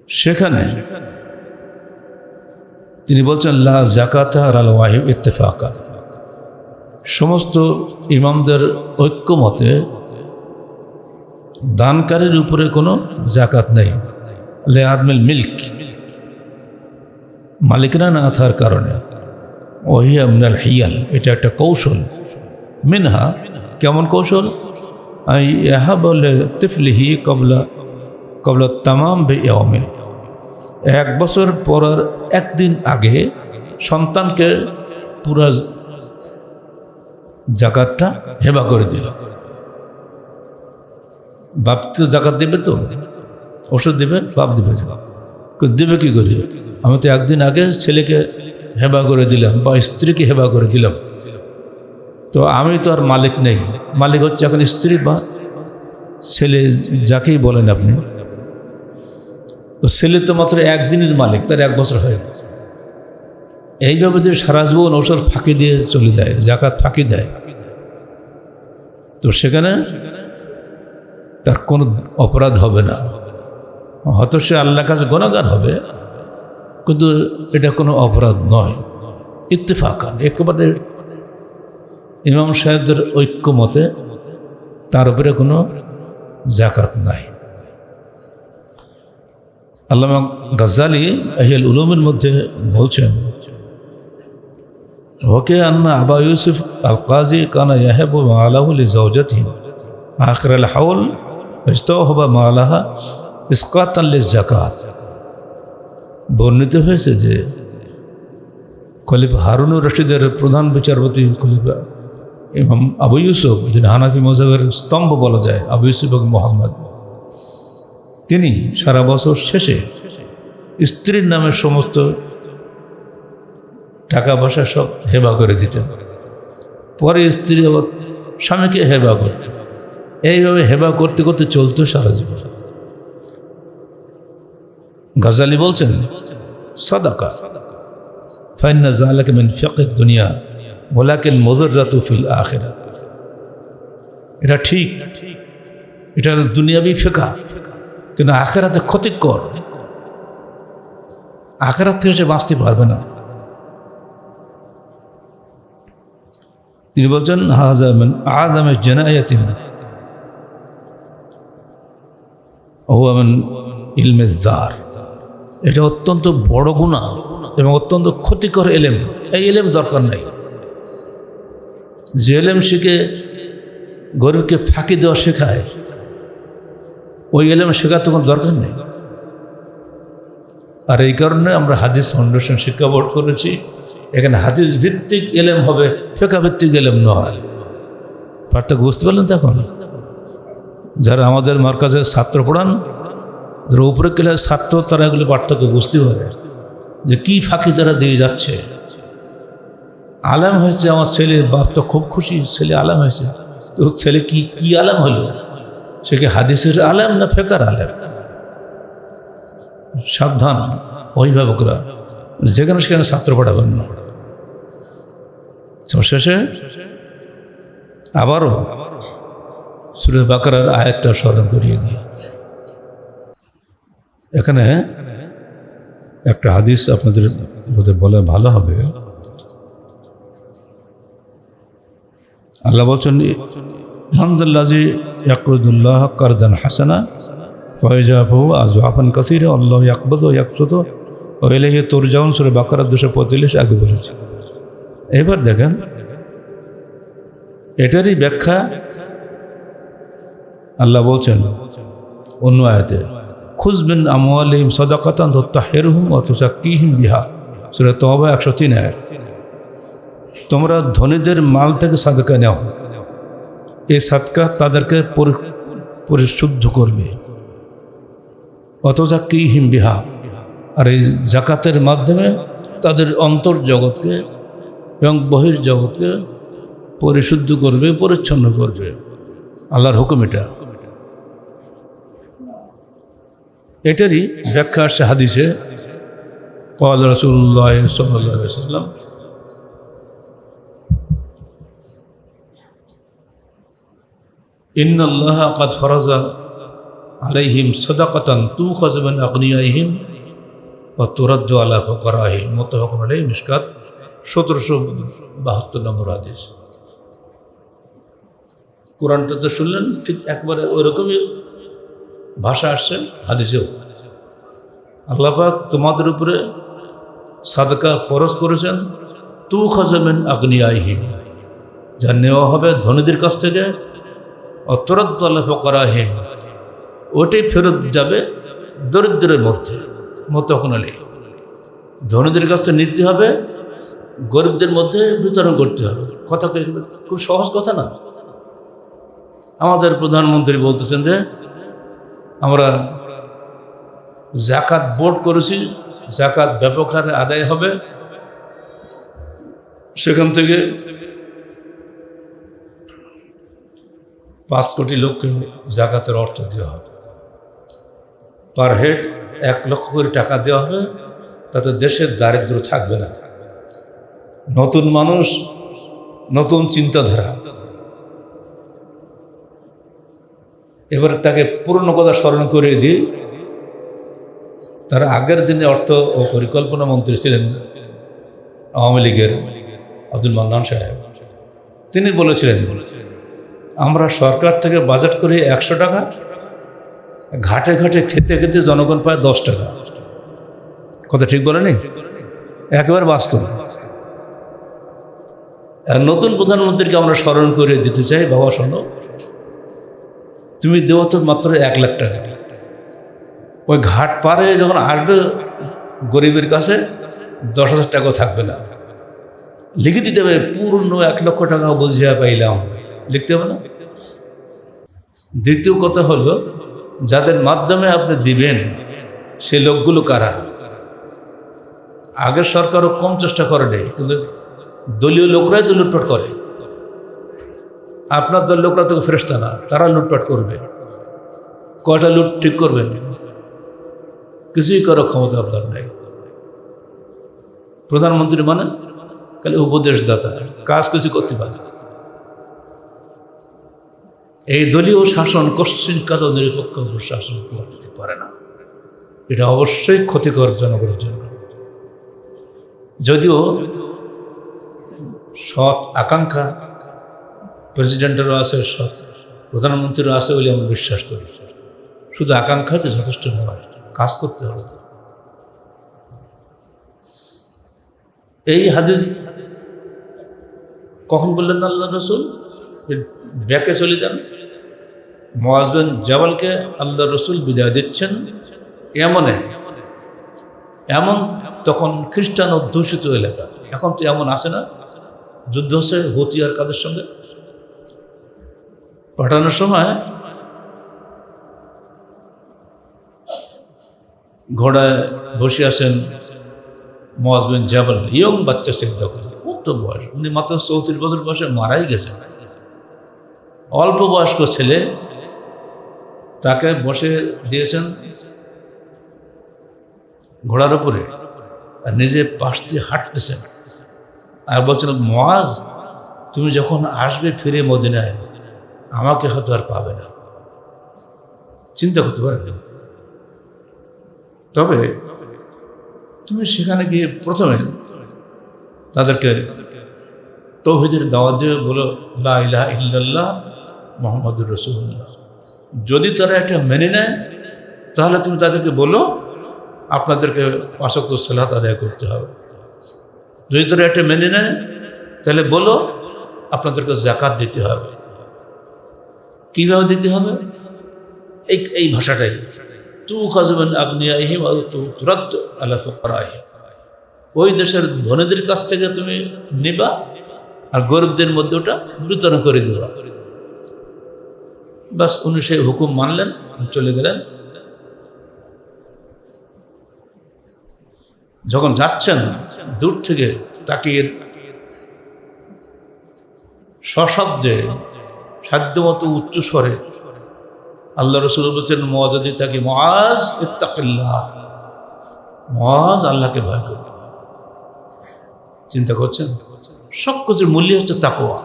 সেখানে তিনি বলছেন লা যাকাতা আলাল ওয়াহিব ইত্তেফাকান, সমস্ত ইমামদের ঐক্যমতে দানকারীর উপরে কোনো জাকাত নেই। লে আদমিল মিল্ক, মালিকরা না থাকার কারণে। ওহিয়া মিনাল হিয়াল, এটা একটা কৌশল। মিনহা, কেমন কৌশল? আই ইয়াহাবলে তিফলিহি কবলা তামাম বে ইয়াউমিন, 1 বছর পরের একদিন আগে সন্তানকে পুরা জাকাতটা হেবা করে দিল। বাপ তো জাকাত দেবে, তো ওষুধ দেবে, বাপ দেবে, দেবে কি করে? আমি তো একদিন আগে ছেলেকে হেবা করে দিলাম বা স্ত্রীকে হেবা করে দিলাম, তো আমি তো আর মালিক নেই। মালিক হচ্ছে এখন স্ত্রী বা ছেলে, যাকেই বলেন আপনি। তো ছেলে তো মাত্র একদিনের মালিক, তার 1 বছর হয়ে গেছে। এইভাবে যদি সারা জীবন ওষুধ ফাঁকি দিয়ে চলে যায়, জাকাত ফাঁকি দেয়, তো সেখানে তার কোনো অপরাধ হবে না। হয়তো সে আল্লাহর কাছে গুনাহগার হবে, কিন্তু এটা কোনো অপরাধ নয়। ইত্তেফাকান, একেবারে ইমাম সাহেবদের ঐক্যমতে তার উপরে কোনো জাকাত নাই। আল্লামা গাজ্জালী ইহয়াল উলুমের মধ্যে বলছেন, ওকে আন্না আবা ইউসুফ আল কাজী কানা ইয়াহেবু মালাহু লিজাওজাতিহি আখির আল হাউল ইস্তাওহাবা মালাহা ইসকাতান লিজাকাত। বর্ণিত হয়েছে যে খলিফা হারুনুর রশিদের প্রধান বিচারপতি খলিফা ইমাম আবু ইউসুফ, যিনি হানাফি মযহাবের স্তম্ভ বলা যায়, আবু ইউসুফ মোহাম্মদ, তিনি সারা বছর শেষে স্ত্রীর নামে সমস্ত টাকা পয়সা সব হেবা করে দিতেন। পরে স্ত্রী আবার স্বামীকে হেবা করত। এইভাবে হেবা করতে করতে চলতো সারা জীবন। গাজ্জালী বলছেন, সাদাকা ফাইন্না যালিকা মিন ফিকহিদ দুনিয়া ওয়ালাকিন মুযিররাতু ফিল আখিরাহ। এটা ঠিক, এটা দুনিয়াবি ফিকহ, কিন্তু আখিরাতে ক্ষতিকর। আখিরাত থেকে সে বাঁচতে পারবে না। তিনি বলছেন হাযা মিন আযমি জানায়াতিন হুয়া মিন ইলমিজ যার, এটা অত্যন্ত বড় গুনাহ এবং অত্যন্ত ক্ষতিকর এলেম। এই এলেম দরকার নাই। যে এলেম শিখে গরিবকে ফাঁকি দেওয়া শেখায়, ওই এলেম শেখার তো কোনো দরকার নেই। আর এই কারণে আমরা হাদিস ফাউন্ডেশন শিক্ষা বোর্ড করেছি। এখানে হাদিস ভিত্তিক এলেম হবে, ফিকহ ভিত্তিক এলেম নয়। পার্থক্য বুঝতে পারলেন তো? এখন যারা আমাদের মার্কাজের ছাত্র পড়ান, যারা উপরে ক্লাসের ছাত্র, তারা এগুলো পার্থক্য বুঝতে পারে যে কি ফাঁকি তারা দিয়ে যাচ্ছে। আলেম হয়েছে আমার ছেলে, বাপ তো খুব খুশি, ছেলে আলেম হয়েছে। তো ছেলে কি আলেম হলো? সে কি হাদিসের আলেম না ফেকার আলেম? সাবধান অভিভাবকরা, যেখানে সেখানে ছাত্র পড়াবেন না। শেষে আবারও সূরা বাকারার আয়াতটা স্মরণ করিয়ে দিই। এখানে একটা হাদিস আপনাদের মধ্যে বলা ভালো হবে। আল্লাহ বলছেন, হামদুল্লাহি ইয়াকরুদুল্লাহ কারদান হাসানা ফয়জাফু আজওয়াফান কাসীরা আল্লাহু ইয়াকবুদু ওয়া ইয়াবসুতু ওয়া ইলাইহি তুরজাউন। সূরা বাকারা 245 আগে বলেছে। এবার দেখেন এটারই ব্যাখ্যা আল্লাহ বলছেন অন্য আয়াতে, খুয মিন আমওয়ালিহিম সাদাকাতান তুতাহহিরুহুম ওয়া তুযাক্কিহিম বিহা। সূরা তাওবা 103 আয়াত। তোমরা ধনীদের মাল থেকে সাদকা নাও, এই সাদকা তাদেরকে পরিশুদ্ধ করবে। ওয়া তুযাক্কিহিম বিহা, আর এই জাকাতের মাধ্যমে তাদের অন্তর জগৎকে এবং বহির জগৎকে পরিশুদ্ধ করবে, পরিচ্ছন্ন করবে। আল্লাহর হুকুম এটা। এটারই ব্যাখ্যা আসছে হাদিসে, ক্বালা রাসূলুল্লাহ সাল্লাল্লাহু আলাইহি ওয়াসাল্লাম, ইন্নাল্লাহা ক্বাদ ফারাযা আলাইহিম সাদাকাতান তুখাযু মিন আগনিয়াইহিম ওয়া তুরাদ্দু আলা ফুকারাহিম। মুত্তাফাকুন আলাইহি, মিশকাত 1772 নম্বর হাদিস। কোরআনটা তো শুনলেন, ঠিক একবারে ওইরকমই ভাষা আসছে হাদিসেও। আল্লাহ পাক তোমাদের উপরে সাদকা ফরজ করেছেন, তুখাযু মিন আগনিয়াইহিম, যা নেওয়া হবে ধনীদের কাছ থেকে, তুরাদ্দু আলা ফুকারাহিম, ওটাই ফেরত যাবে দরিদ্রের মধ্যে। মুত্তাফাকুন আলাইহি। ধনীদের কাছ থেকে নিতে হবে, গরিবদের মধ্যে বিতরণ করতে হবে। কথা খুব সহজ কথা না। আমাদের প্রধানমন্ত্রী বলতেছেন যে আমরা যাকাত বোর্ড করেছি, যাকাত ব্যাপক হারে আদায় হবে, সেখান থেকে 5 কোটি লোককে যাকাতের অর্থ দেওয়া হবে। পার হেড 1 লক্ষ করে টাকা দেওয়া হবে, তাতে দেশের দারিদ্র থাকবে না। নতুন মানুষ, নতুন চিন্তাধারা। এবার তাকে পুরনো কথা স্মরণ করিয়ে দিই। তার আগের দিনে অর্থ ও পরিকল্পনা মন্ত্রী ছিলেন আওয়ামী লীগের আব্দুল মান্নান সাহেব। তিনি বলেছিলেন, আমরা সরকার থেকে বাজেট করি 100 টাকা, ঘাটে ঘাটে খেতে খেতে জনগণ পায় 10 টাকা। কথা ঠিক বলেনি? একেবারে বাস্তব। নতুন প্রধানমন্ত্রীকে আমরা স্মরণ করে দিতে চাই, বাবা শোনো, তুমি দেও তো মাত্র 1 লাখ টাকা। ওই ঘাট পারে যখন আসবে গরিবের কাছে 10,000 টাকাও থাকবে না। লিখে দিতে হবে পূর্ণ 1 লক্ষ টাকা বুঝিয়া পাইলাম, লিখতে হবে না? দ্বিতীয় কথা হলো, যাদের মাধ্যমে আপনি দিবেন সে লোকগুলো কারা? আগের সরকারও কম চেষ্টা করেনি, কিন্তু দলীয় লোকরাই তো লুটপাট করে। আপনার দল লোকরা তো ফেরেশতা না, তারা লুটপাট করবে। কয়টা লুট ঠিক করবেন? কিছুই করার ক্ষমতা আপনার নাই। প্রধানমন্ত্রী মানে খালি উপদেশদাতা, কাজ কিছু করতে পারে। এই দলীয় শাসন কশ্চিন কাজ নিরপেক্ষ শাসন করতে পারে না। এটা অবশ্যই ক্ষতিকর জনগণের জন্য। যদিও সৎ আকাঙ্ক্ষা প্রেসিডেন্টেরও আছে, সৎ প্রধানমন্ত্রীরও আছে বলে আমরা বিশ্বাস করি। শুধু আকাঙ্ক্ষাতে যথেষ্ট নয়, কাজ করতে হবে। এই হাদিস কখন বললেন আল্লাহ রসুল? ব্যাকে চলে যান, মুআজ বিন জাবালকে আল্লাহ রসুল বিদায় দিচ্ছেন এমন তখন খ্রিস্টান অধ্যুষিত এলাকা। এখন তো এমন আছে না, যুদ্ধ হচ্ছে হুতি আর কাদের সঙ্গে, পাঠানোর সময় ঘোড়ায় বসে আসেন মুআজ বিন জাবাল, ইয়ং বাচ্চা ছিল তখন, কত বয়স, উনি মাত্র 34 বছর বয়সে মারাই গেছেন। অল্প বয়স্ক ছেলে, তাকে বসে দিয়েছেন ঘোড়ার উপরে, আর নিজে পাশ দিয়ে হাঁটতেছেন, আর বলছেন মুআজ তুমি যখন আসবে ফিরে মদিনায় আমাকে হয়তো আর পাবে না। চিন্তা করতে পারেন। তবে তুমি সেখানে গিয়ে প্রথমে তাদেরকে তাওহীদের দাওয়াত দিয়ে বলো লা ইলাহা ইল্লাল্লাহ মুহাম্মাদুর রাসূলুল্লাহ। যদি তারা এটা মেনে নেয় তাহলে তুমি তাদেরকে বলো আপনাদেরকে 5 ওয়াক্ত সালাত আদায় করতে হবে। যদি তারা এটা মেনে নেয় তাহলে বলো আপনাদেরকে যাকাত দিতে হবে। কীভাবে দিতে হবে? এই ভাষাটাই, তুখাযু মিন আগনিয়াইহিম ওয়া তুরাদ্দু আলা ফুকারাইহিম। ওই দেশের ধনীদের কাছ থেকে তুমি নিবা আর গরিবদের মধ্যে ওটা বিতরণ করে দেবা। বাস উনি সেই হুকুম মানলেন, চলে গেলেন। যখন যাচ্ছেন দূর থেকে তাকিয়ে সশব্দে সাধ্যমতো উচ্চ স্বরে আল্লাহ রাসূল বলছেন মুআজ্জি তাকে, মুআজ ইত্তাকিল্লাহ, মুআজ আল্লাহকে ভয় করো। চিন্তা করছেন, সব কিছুর মূল্য হচ্ছে তাকওয়া।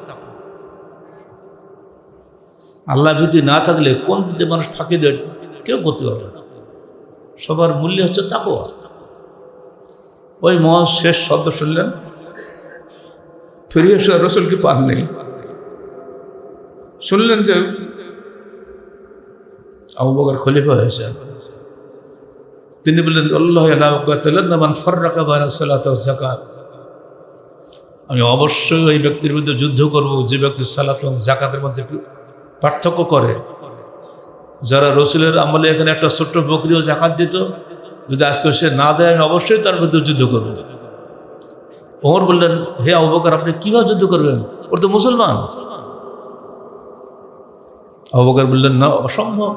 আল্লাহ ভীতি না থাকলে কোন দিকে মানুষ ফাঁকি দেয় কেউ করতে পারবে না। সবার মূল্য হচ্ছে তাকওয়া। ওই মুআজ শেষ শব্দ শুনলেন, ফিরে এসে রাসূলকে পান নেই। শুনলেন যে আবু বকর খলিফা হয়েছেন। তিনি বললেন আল্লাহ লা ইয়াকাতুল্লাহ মান ফাররাকা বাইনা সালাত ওয়াজ যাকাত। আমি অবশ্যই ওই ব্যক্তির বিরুদ্ধে যুদ্ধ করব যে ব্যক্তি সালাত এবং যাকাতের মধ্যে পার্থক্য করে। যারা রাসূলের আমলে এখানে একটা ছোট্ট বকরিও যাকাত দিত, যদি আজকে সে না দেয় আমি অবশ্যই তার বিরুদ্ধে যুদ্ধ করব। ওমর বললেন হে আবু বকর আপনি কিভাবে যুদ্ধ করবেন, ওর তো মুসলমান। আবু বকর বললেন না, অসম্ভব।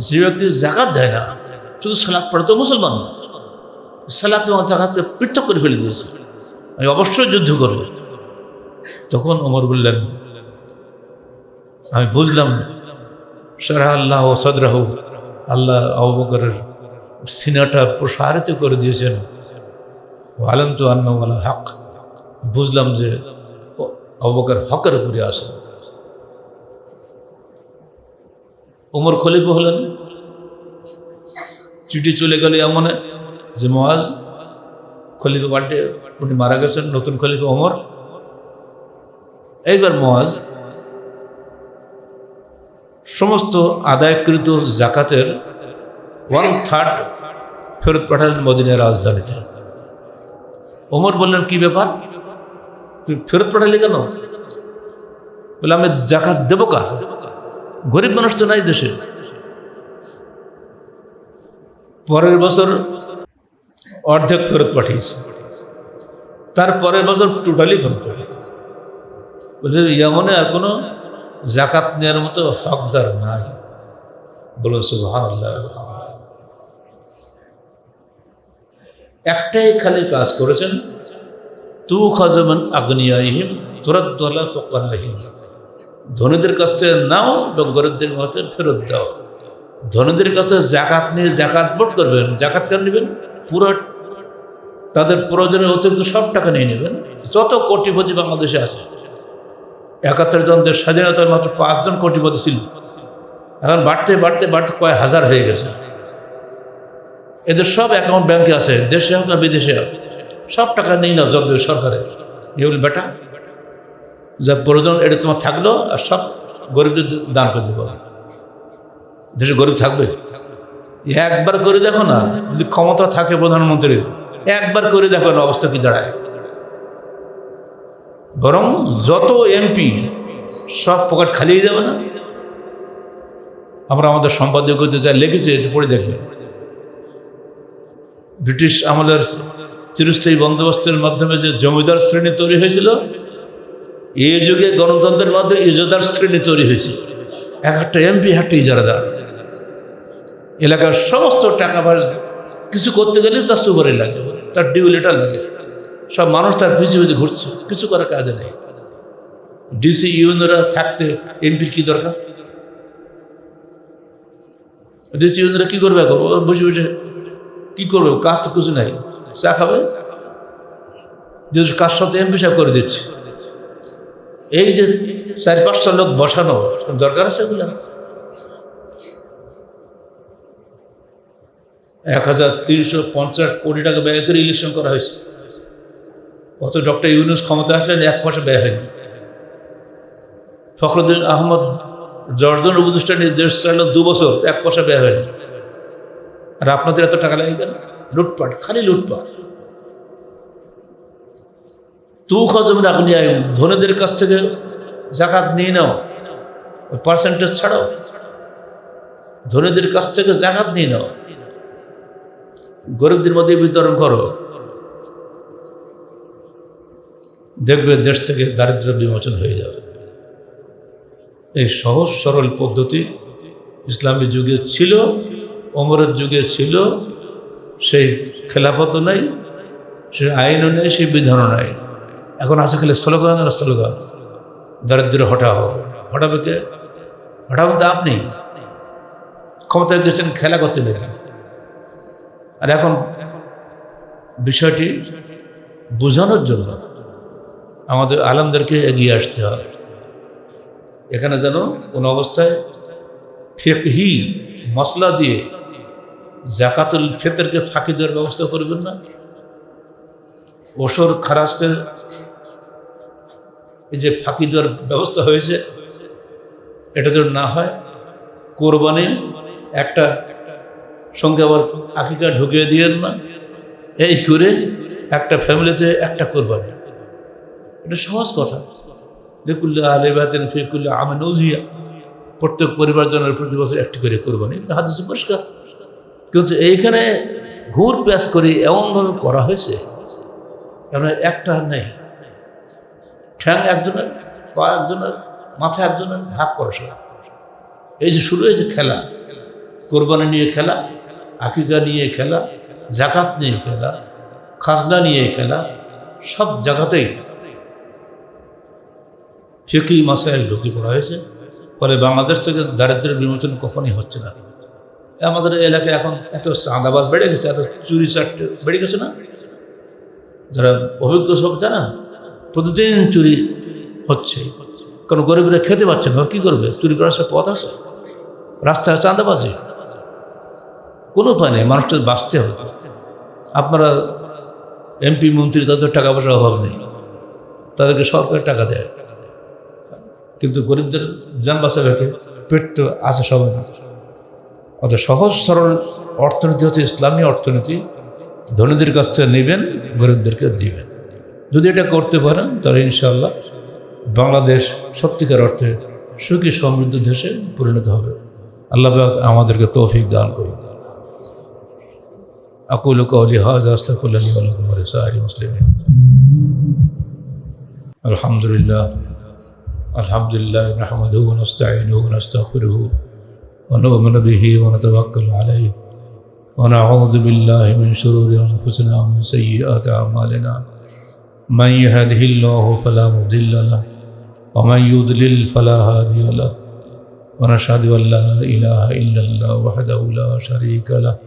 যে ব্যক্তি যাকাত দেয় না, শুধু সালাত পড়ে, তো মুসলমান না। সালাত এবং যাকাতকে পৃথক করে ফেলে দিয়েছে, আমি অবশ্যই যুদ্ধ করব। তখন ওমর বললেন আমি বুঝলাম শারাহ আল্লাহ ও সদরাহু, আল্লাহ আবু বকরের সিনাটা প্রসারিত করে দিয়েছেন। আলামতু আন্নাহু আলা হক, বুঝলাম যে আবু বকর হকের উপরে আছেন। ওমর খলিফা হলেন। চিঠি চলে গেল এমনে যে মুআজ খলিফা পাল্টে উনি মারা গেছেন, নতুন খলিফা ওমর। এইবার মুআজ সমস্ত আদায়কৃত যাকাতের 1/3 ফেরত পাঠালেন মদিনার রাজধানীতে। ওমর বললেন কি ব্যাপার, তুই ফেরত পাঠালি কেন? বলে আমি যাকাত দেবো কার, গরিব মানুষ তো নাই দেশে। পরের বছর অর্ধেক ফেরত পাঠিয়েছে, তার পরের বছর টোটালি ফেরত পাঠিয়েছে। বলছে ইয়ামনে আর কোনো যাকাত নেওয়ার মতো হকদার নাই। বলুন সুবহানাল্লাহ। একটাই খালি কাজ করেছেন, তুখাযু মিন আগনিয়াইহিম তুরাদ্দু আলা ফুকারাইহিম। ধনীদের কাছ থেকে নাও এবং গরিবদের কাছে ফেরত দাও। ধনীদের কাছে যাকাত নিয়ে যাকাত বোর্ড করবেন, যাকাত কেন নেবেন? পুরো তাদের প্রয়োজনের অতিরিক্ত সব টাকা নিয়ে নেবেন। যত কোটিপতি বাংলাদেশে আছে, 71 জন দেশ স্বাধীনতার মাত্র 5 জন কোটিপতি ছিল, এখন বাড়তে বাড়তে বাড়তে কয়েক হাজার হয়ে গেছে। এদের সব অ্যাকাউন্ট ব্যাংকে আছে, দেশে হোক না বিদেশে হোক, সব টাকা নিয়ে নাও জব দেবে সরকারে। এগুলো বেটা যা প্রয়োজন এটা তোমার থাকলো, আর সব গরিবদের দান করে দেবো। দেশে গরিব থাকবে? একবার করে দেখো না, যদি ক্ষমতা থাকে প্রধানমন্ত্রীর, একবার করে দেখো না অবস্থা কি দাঁড়ায়। বরং যত এমপি সব পকেট খালি হয়ে যাবে না। আমরা আমাদের সম্পাদকীয়তে যা লিখেছি একটু পড়ে দেখবেন। ব্রিটিশ আমলের চিরস্থায়ী বন্দোবস্তের মাধ্যমে যে জমিদার শ্রেণী তৈরি হয়েছিল, এই যুগে গণতন্ত্রের মধ্যে ইজারাদার শ্রেণী তৈরি হয়েছে। এক একটা এমপি একটা ইজারাদার, এলাকার সমস্ত টাকা পয়সা কিছু করতে গেলে তার সুপারি লাগে, তার ডিউ লেটার লাগে, সব মানুষ তার পিছিয়ে পিছিয়ে ঘুরছে, কিছু করার কাজে নেই। ডিসি ইউনিয়নরা থাকতে এমপির কি দরকার? ডিসি ইউনিয়নরা কি করবে? বসে বসে কি করবে? কাজ তো কিছু নাই, চা খাবে, যে কাজ সাথে এমপি সাহেব করে দিচ্ছে। এই যে 4-500 লোক বসানো দরকার আছে এগুলো? 1350 কোটি টাকা ব্যয় করে ইলেকশন করা হয়েছে। অত ডক্টর ইউনূস ক্ষমতা আসলেন, 1 পয়সা ব্যয় হয়নি। ফখরুদ্দিন আহমদ জর্জন উপদেষ্টা নির্দেশ চাইল 2 বছর, 1 পয়সা ব্যয় হয়নি। আর আপনাদের এত টাকা লাগে কেন? লুটপাট, খালি লুটপাট। ধনীদের কাছ থেকে জাকাত নিয়ে নাও, ওই পার্সেন্টেজ ছাড়াও, ধনীদের কাছ থেকে জাকাত নিয়ে নাও, গরিবদের মধ্যে বিতরণ করো, দেখবে দেশ থেকে দারিদ্র্য বিমোচন হয়ে যাবে। এই সহজ সরল পদ্ধতি ইসলামী যুগে ছিল, ওমরের যুগে ছিল। সেই খেলাফতও নাই, সেই আইনও নেই, সেই বিধানও নাই। এখন আছে খালি স্লোগান আর স্লোগান, দারিদ্র্য হটাও। হটাবে কে? হটাবেন তো আপনি। ক্ষমতায় গেছেন খেলা করতে নেই। আর এখন বিষয়টি বোঝানোর জন্য আমাদের আলেমদেরকে এগিয়ে আসতে হয়। এখানে যেন কোনো অবস্থায় ফিকহি মসলা দিয়ে জাকাতুল ফিতরকে ফাঁকি দেওয়ার ব্যবস্থা করবেন না। ওসর খারাজকে এই যে ফাঁকি দেওয়ার ব্যবস্থা হয়েছে, এটা যেন না হয়। কোরবানি একটা সঙ্গে আবার আকিকা ঢুকিয়ে দিয়েন না। এই করে একটা ফ্যামিলিতে একটা কোরবানি, এটা সহজ কথা। লিকুল্লি আলিবাতিন ফি কুল্লি আমিন উজিয়া, প্রত্যেক পরিবারজনের প্রতি বছর একটি করে কোরবানি, তা হাদিসে পরিষ্কার। কিন্তু এইখানে ঘুর প্যাস করে এমনভাবে করা হয়েছে, কারণ একটা নেই, ঠ্যাং একজনের, পা একজনের, মাথা একজনের, ভাগ করা সব। এই যে শুরু হয়েছে খেলা, কোরবানি নিয়ে খেলা, আকিকা নিয়ে খেলা, জাকাত নিয়ে খেলা, খাজনা নিয়ে খেলা, সব জায়গাতেই ফিকহি মাসাইল ঢুকে পড়া হয়েছে। ফলে বাংলাদেশ থেকে দারিদ্র্যের বিমোচন কখনই হচ্ছে না। আমাদের এলাকায় এখন এত চাঁদাবাজ বেড়ে গেছে, এত চুরি চারটে বেড়ে গেছে না? যারা অভিজ্ঞ সব জানেন, প্রতিদিন চুরি হচ্ছে, কারণ গরিবরা খেতে পাচ্ছে না। কী করবে? চুরি করার সব পথ আছে, রাস্তায় চাঁদাবাজি, কোনো উপায় নেই। মানুষটার বাঁচতে হবে। আপনারা এমপি মন্ত্রী, তাদের টাকা পয়সার অভাব নেই, তাদেরকে সরকার টাকা দেয়, কিন্তু গরিবদের যান বাঁচা রেখে পেট তো আছে সবাই না। অত সহজ সরল অর্থনীতি হচ্ছে ইসলামী অর্থনীতি। ধনীদের কাছ থেকে নেবেন, গরিবদেরকে দিবেন। যদি এটা করতে পারেন তাহলে ইনশাআল্লাহ বাংলাদেশ সত্যিকার অর্থে সুখী সমৃদ্ধ দেশে পরিণত হবে। আল্লাহ পাক আমাদেরকে তৌফিক দান করুন। আকুলু কওলি হাযা আস্তাগফিরুল্লাহি ওয়া লাকুম ওয়া লিসাইরিল মুসলিমিন। আলহামদুলিল্লাহ আলহামদুলিল্লাহ নাহমাদুহু ওয়া নাস্তাঈনুহু ওয়া নাস্তাগফিরুহু ওয়া নু'মিনু বিহি ওয়া নাতাওয়াক্কালু আলাইহি ওয়া নাউযু বিল্লাহি মিন শুরুরি আনফুসিনা ওয়া মিন সাইয়্যাতি আ'মালিনা। মান ইয়াহদিহিল্লাহু ফালা মুদিল্লা লাহু ওয়া মান ইউদ্লিল ফালা হাদিয়া লাহু ওয়া নাশহাদু আন লা ইলাহা ইল্লাল্লাহু ওয়াহদাহু লা শারীকা লাহু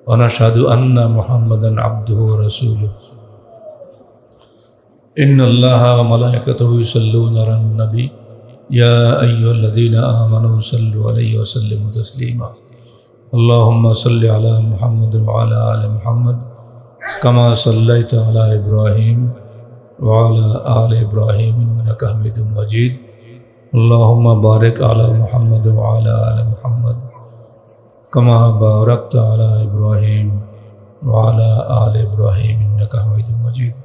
ওয়া নাশহাদু আন্না মুহাম্মাদান আবদুহু ওয়া রাসূলুহু। ইন্নাল্লাহা ওয়া মালাইকাতাহু ইউসাল্লুনা আলান নবী ইয়া আইয়ুহাল্লাযীনা আমানু সাল্লু আলাইহি ওয়া সাল্লিমু তাসলিমা। আল্লাহুম্মা সাল্লি আলা মুহাম্মাদ ওয়া আলা আলি মুহাম্মাদ কামা সাল্লাইতা আলা ইব্রাহিম ওয়া আলা আলি ইব্রাহিম ইন্নাকা হামিদুম মাজিদ। আল্লাহুম্মা বারিক আলা মুহাম্মাদ ওয়া আলা আলি মুহাম্মাদ কামা বারাকতা আলা ইব্রাহিম ওয়া আলা আলি ইব্রাহিম ইন্নাকা হামিদুম মাজিদ।